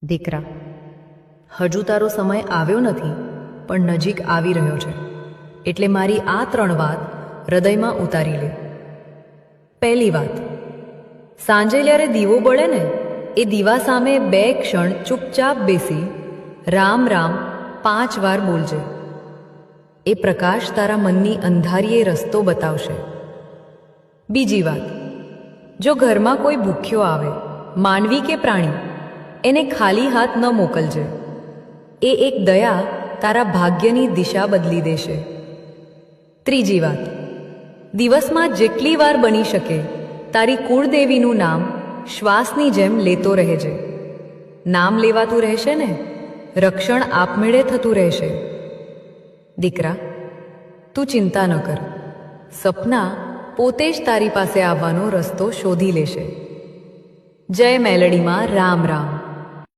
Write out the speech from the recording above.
દીકરા, હજુ તારો સમય આવ્યો નથી, પણ નજીક આવી રહ્યો છે. એટલે મારી આ 3 વાત હૃદયમાં ઉતારી લે. પહેલી વાત, સાંજે જ્યારે દીવો બળે ને, એ દીવા સામે 2 ક્ષણ ચૂપચાપ બેસી રામ રામ 5 વાર બોલજે. એ પ્રકાશ તારા મનની અંધારીએ રસ્તો બતાવશે. બીજી વાત, જો ઘરમાં કોઈ ભૂખ્યો આવે, માનવી કે પ્રાણી, એને ખાલી હાથ ન મોકલજે. એ એક દયા તારા ભાગ્યની દિશા બદલી દેશે. ત્રીજી વાત, દિવસમાં જેટલી વાર બની શકે તારી કુળદેવીનું નામ શ્વાસની જેમ લેતો રહેજે. નામ લેવાતું રહેશે ને, રક્ષણ આપમેળે થતું રહેશે. દીકરા, તું ચિંતા ન કર. સપના પોતે જ તારી પાસે આવવાનો રસ્તો શોધી લેશે. જય મેલડીમાં રામ રામ.